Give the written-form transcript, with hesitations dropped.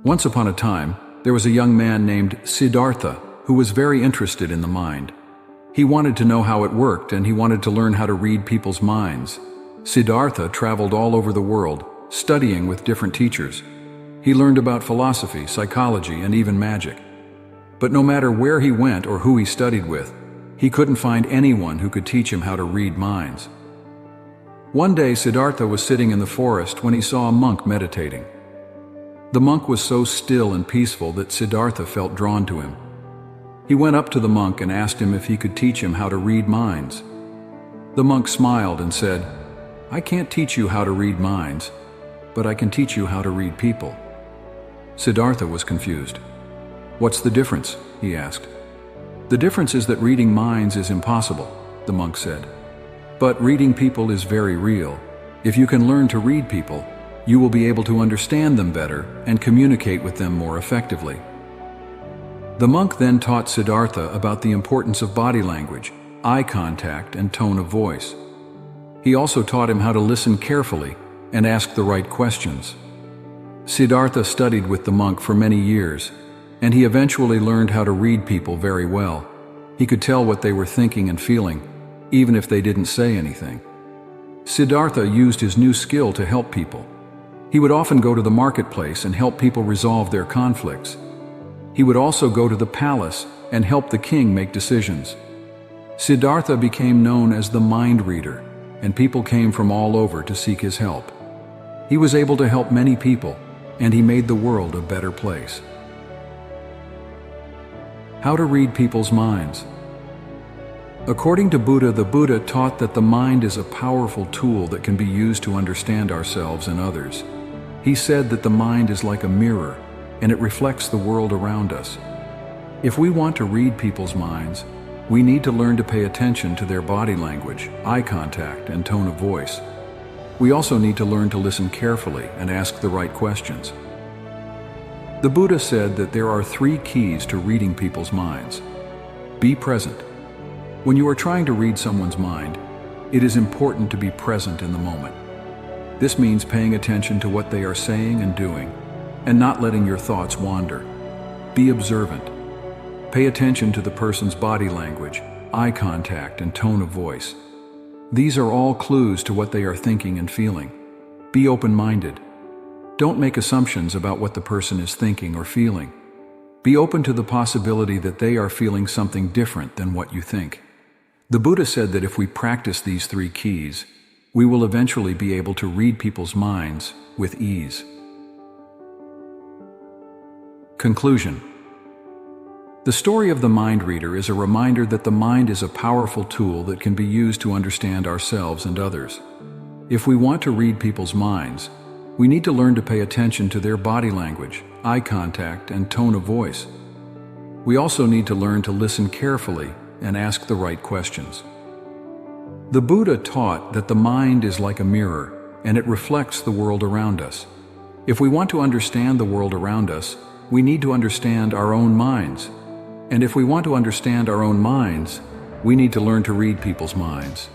Once upon a time, there was a young man named Siddhartha who was very interested in the mind. He wanted to know how it worked, and he wanted to learn how to read people's minds. Siddhartha traveled all over the world, studying with different teachers. He learned about philosophy, psychology, and even magic. But no matter where he went or who he studied with, he couldn't find anyone who could teach him how to read minds. One day, Siddhartha was sitting in the forest when he saw a monk meditating. The monk was so still and peaceful that Siddhartha felt drawn to him. He went up to the monk and asked him if he could teach him how to read minds. The monk smiled and said, "I can't teach you how to read minds, but I can teach you how to read people." Siddhartha was confused. "What's the difference?" he asked. "The difference is that reading minds is impossible," the monk said. "But reading people is very real. If you can learn to read people, you will be able to understand them better and communicate with them more effectively." The monk then taught Siddhartha about the importance of body language, eye contact, and tone of voice. He also taught him how to listen carefully and ask the right questions. Siddhartha studied with the monk for many years, and he eventually learned how to read people very well. He could tell what they were thinking and feeling, even if they didn't say anything. Siddhartha used his new skill to help people. He would often go to the marketplace and help people resolve their conflicts. He would also go to the palace and help the king make decisions. Siddhartha became known as the mind reader, and people came from all over to seek his help. He was able to help many people, and he made the world a better place. How to read people's minds. According to Buddha, the Buddha taught that the mind is a powerful tool that can be used to understand ourselves and others. He said that the mind is like a mirror, and it reflects the world around us. If we want to read people's minds, we need to learn to pay attention to their body language, eye contact, and tone of voice. We also need to learn to listen carefully and ask the right questions. The Buddha said that there are 3 keys to reading people's minds. Be present. When you are trying to read someone's mind, it is important to be present in the moment. This means paying attention to what they are saying and doing, and not letting your thoughts wander. Be observant. Pay attention to the person's body language, eye contact, and tone of voice. These are all clues to what they are thinking and feeling. Be open-minded. Don't make assumptions about what the person is thinking or feeling. Be open to the possibility that they are feeling something different than what you think. The Buddha said that if we practice these 3 keys, we will eventually be able to read people's minds with ease. Conclusion. The story of the mind reader is a reminder that the mind is a powerful tool that can be used to understand ourselves and others. If we want to read people's minds, we need to learn to pay attention to their body language, eye contact, and tone of voice. We also need to learn to listen carefully and ask the right questions. The Buddha taught that the mind is like a mirror, and it reflects the world around us. If we want to understand the world around us, we need to understand our own minds. And if we want to understand our own minds, we need to learn to read people's minds.